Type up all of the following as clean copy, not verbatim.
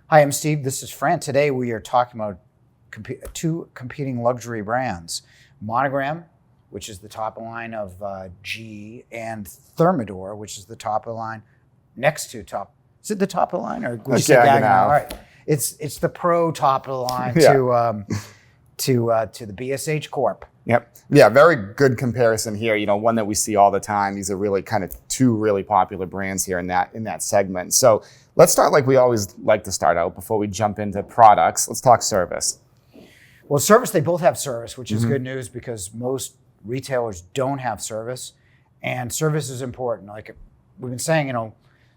Hi, I'm Steve. This is Fran. Today we are talking about two competing luxury brands, Monogram, which is the top of the line of GE, and Thermador, which is the top of the line next to top. Is it the top of the line or Gaggenau? All right, it's the pro top of the line to the BSH Corp. Yep. Yeah, very good comparison here. You know, one that we see all the time. These are really kind of two really popular brands here in that segment. So let's start like we always like to start out before we jump into products. Let's talk service. Well, service, they both have service, which is good news because most retailers don't have service, and service is important. Like we've been saying,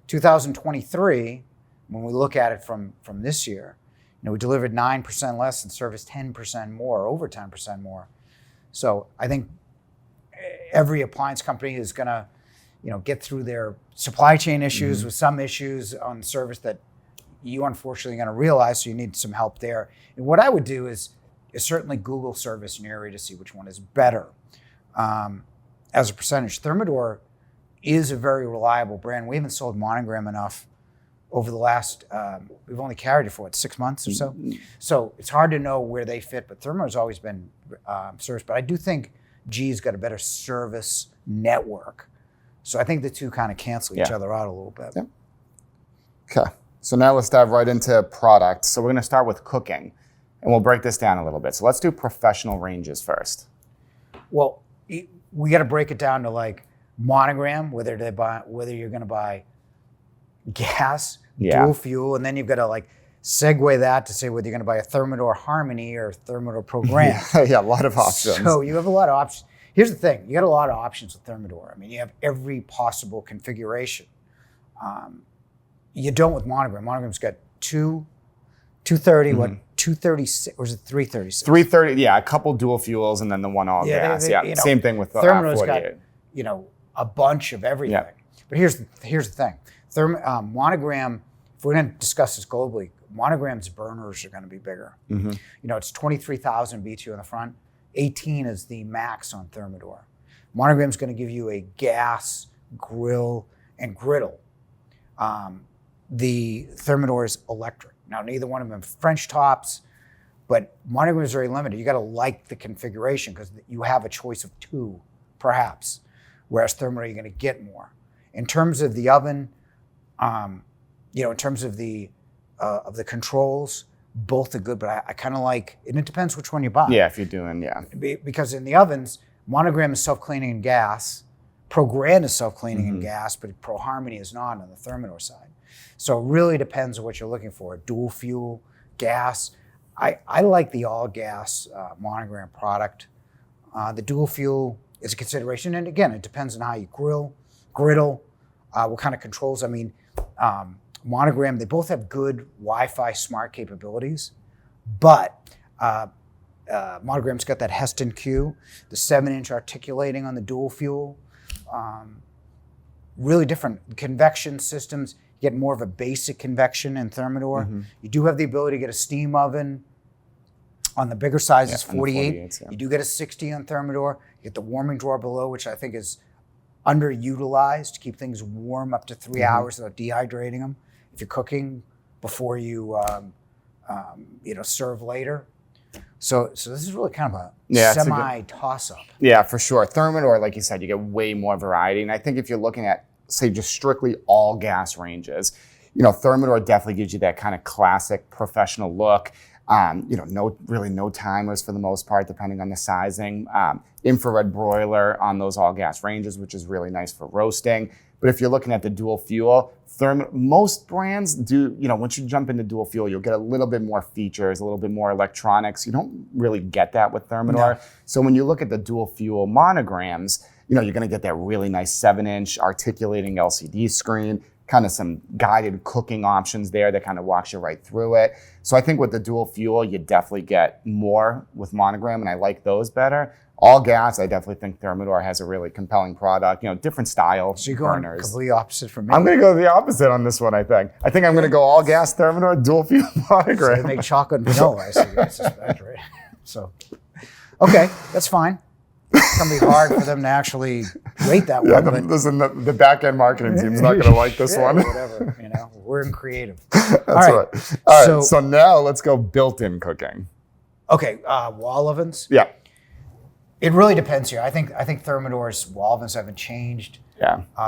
2023, when we look at it from this year, we delivered 9% less and serviced 10% more, over 10% more. So I think every appliance company is going to, get through their supply chain issues with some issues on service that you unfortunately are going to realize. So you need some help there. And what I would do is certainly Google service in your area to see which one is better. As a percentage, Thermador is a very reliable brand. We haven't sold Monogram enough over the last, we've only carried it for 6 months or so. So it's hard to know where they fit, but Thermador's always been service. But I do think G's got a better service network. So I think the two kind of cancel each other out a little bit. Yep. Okay, so now let's dive right into product. So we're gonna start with cooking, and we'll break this down a little bit. So let's do professional ranges first. Well, we got to break it down to like Monogram, whether you're going to buy gas, dual fuel, and then you've got to like segue that to say whether you're going to buy a Thermador Harmony or Thermador Program. Yeah, a lot of options. So you have a lot of options. Here's the thing: you got a lot of options with Thermador. I mean, you have every possible configuration. You don't with Monogram. Monogram's got 230, 236, or is it 336? 330, yeah, a couple dual fuels and then the one all gas. Same thing with the Thermador's 48. got, a bunch of everything. Yeah. But here's the thing. Monogram, if we're going to discuss this globally, Monogram's burners are going to be bigger. It's 23,000 BTU in the front. 18 is the max on Thermador. Monogram's going to give you a gas, grill, and griddle. The Thermador is electric. Now, neither one of them have French tops, but Monogram is very limited. You got to like the configuration because you have a choice of two, perhaps, whereas Thermador, you're going to get more. In terms of the oven, in terms of the controls, both are good, but I kind of like, and it depends which one you buy. Yeah, if you're doing, Because in the ovens, Monogram is self-cleaning in gas, Pro Grand is self-cleaning in gas, but Pro Harmony is not on the Thermador side. So it really depends on what you're looking for. Dual fuel, gas. I like the all gas Monogram product. The dual fuel is a consideration. And again, it depends on how you griddle, what kind of controls. I mean, Monogram, they both have good Wi-Fi smart capabilities, but Monogram's got that Heston Q, the 7-inch articulating on the dual fuel. Really different convection systems. You get more of a basic convection in Thermador. You do have the ability to get a steam oven on the bigger sizes, 48. You do get a 60 on Thermador. You get the warming drawer below, which I think is underutilized to keep things warm up to 3 hours without dehydrating them. If you're cooking before you serve later. So this is really kind of a semi toss-up. Yeah, for sure. Thermador, like you said, you get way more variety. And I think if you're looking at, say, just strictly all gas ranges, Thermador definitely gives you that kind of classic professional look. No timers for the most part, depending on the sizing. Infrared broiler on those all gas ranges, which is really nice for roasting. But if you're looking at the dual fuel, most brands do, once you jump into dual fuel, you'll get a little bit more features, a little bit more electronics. You don't really get that with Thermador. No. So when you look at the dual fuel Monograms, you're going to get that really nice 7-inch articulating LCD screen, kind of some guided cooking options there that kind of walks you right through it. So I think with the dual fuel, you definitely get more with Monogram, and I like those better. All gas, I definitely think Thermador has a really compelling product, different style so you're going burners. Completely opposite from me. I'm going to go the opposite on this one, I think. I think I'm going to go all gas Thermador, dual fuel Monogram. So they make chocolate and vanilla, I suspect, right? So, okay, that's fine. It's going to be hard for them to actually rate that one. But Listen, the back end marketing team's not going to like this one. Whatever, we're in creative. That's right. All right. So now let's go built-in cooking. Okay, wall ovens. Yeah. It really depends here. I think Thermador's wall ovens haven't changed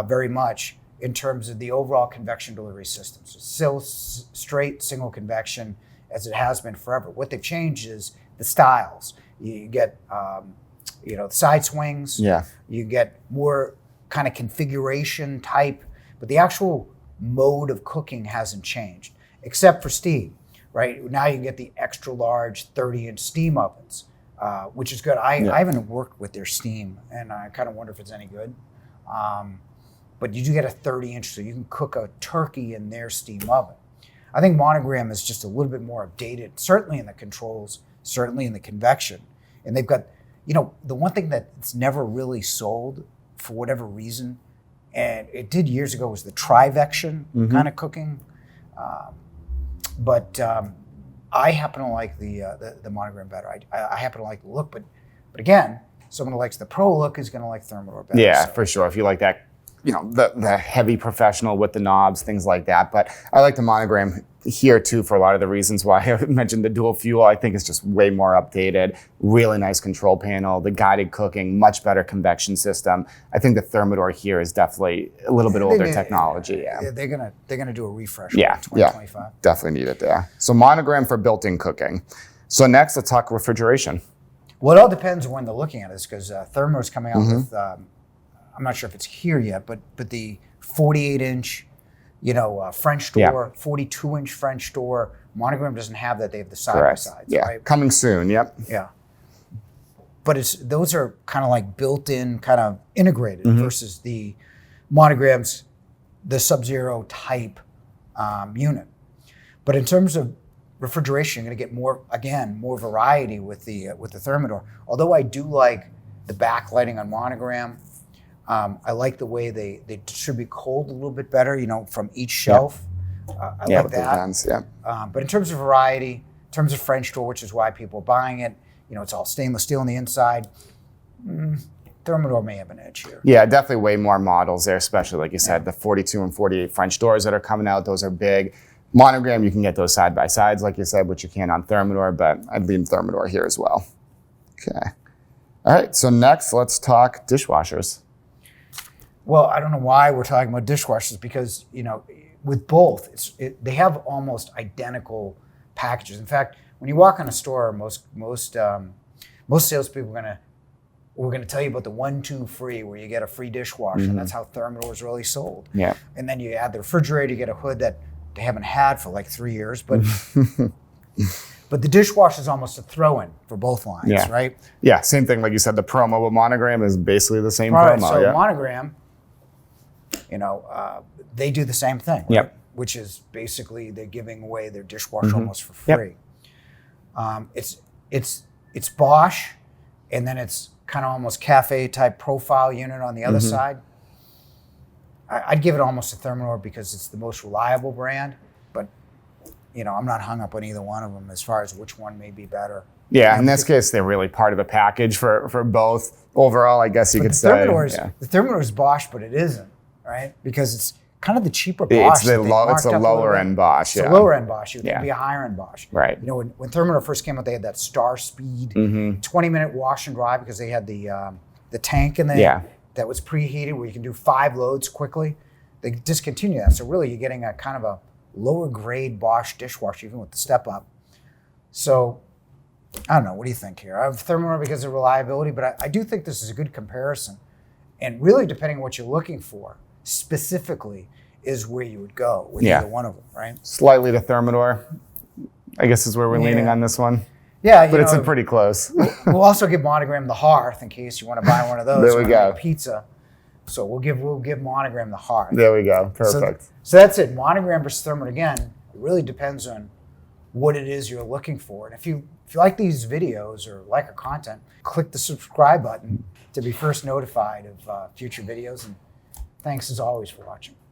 very much in terms of the overall convection delivery system. So still straight single convection as it has been forever. What they've changed is the styles. You get the side swings. Yeah. You get more kind of configuration type, but the actual mode of cooking hasn't changed, except for steam. Right now, you can get the extra large 30-inch steam ovens, which is good. I haven't worked with their steam, and I kind of wonder if it's any good. But you do get a 30-inch, so you can cook a turkey in their steam oven. I think Monogram is just a little bit more updated, certainly in the controls, certainly in the convection. And they've got, the one thing that's never really sold for whatever reason, and it did years ago, was the trivection kind of cooking. But I happen to like the Monogram better. I happen to like the look, but again, someone who likes the pro look is going to like Thermador better. Yeah, for sure. If you like that, the heavy professional with the knobs, things like that. But I like the Monogram here too for a lot of the reasons why I mentioned the dual fuel. I think it's just way more updated, really nice control panel, the guided cooking, much better convection system. I think the Thermador here is definitely a little bit older technology. Yeah, they're gonna do a refresh. Yeah, 2025. Definitely need it there. So Monogram for built-in cooking. So next, let's talk refrigeration. Well, it all depends on when they're looking at this, because Thermador's coming out with, I'm not sure if it's here yet, but the 48-inch, French door, 42-inch French door. Monogram doesn't have that. They have the side-by-sides. Yeah, right? Coming soon. Yep. Yeah. But those are kind of like built-in, kind of integrated versus the Monogram's, the Sub-Zero type unit. But in terms of refrigeration, you're going to get more variety with the Thermador. Although I do like the backlighting on Monogram. I like the way they distribute cold a little bit better, from each shelf. I like with that. those ends, But in terms of variety, in terms of French door, which is why people are buying it, it's all stainless steel on the inside. Thermador may have an edge here. Yeah, definitely way more models there, especially like you said, the 42 and 48 French doors that are coming out. Those are big. Monogram, you can get those side by sides, like you said, which you can on Thermador, but I'd lean Thermador here as well. Okay. All right, so next, let's talk dishwashers. Well, I don't know why we're talking about dishwashers, because, with both, they have almost identical packages. In fact, when you walk in a store, most salespeople we're gonna tell you about the 1-2 free, where you get a free dishwasher. And that's how Thermador is really sold. Yeah. And then you add the refrigerator, you get a hood that they haven't had for like 3 years, but but the dishwasher is almost a throw-in for both lines, right? Yeah, same thing. Like you said, the promo with Monogram is basically the same promo. So Monogram, they do the same thing, right? Which is basically they're giving away their dishwasher almost for free. It's Bosch, and then it's kind of almost cafe type profile unit on the other side. I'd give it almost a Thermador because it's the most reliable brand, but I'm not hung up on either one of them as far as which one may be better. Yeah, in this case, they're really part of the package for both. Overall, I guess you could say. The Thermador is Bosch, but it isn't, right? Because it's kind of the cheaper Bosch. It's a lower end Bosch. It's a lower end Bosch. It can be a higher end Bosch. Right. When Thermador first came out, they had that Star Speed 20-minute wash and dry, because they had the tank in there that was preheated, where you can do 5 loads quickly. They discontinued that, so really you're getting a kind of a lower grade Bosch dishwasher, even with the step up. So I don't know. What do you think here? I have Thermador because of reliability, but I do think this is a good comparison. And really, depending on what you're looking for specifically, is where you would go with either one of them, right? Slightly to Thermador, I guess, is where we're leaning on this one. Yeah, but it's pretty close. We'll also give Monogram the Hearth in case you want to buy one of those. There we go. Make pizza. So we'll give Monogram the Hearth. There we go. Perfect. So that's it. Monogram versus Thermador. Again, it really depends on what it is you're looking for. And if you like these videos or like our content, click the subscribe button to be first notified of future videos. And thanks as always for watching.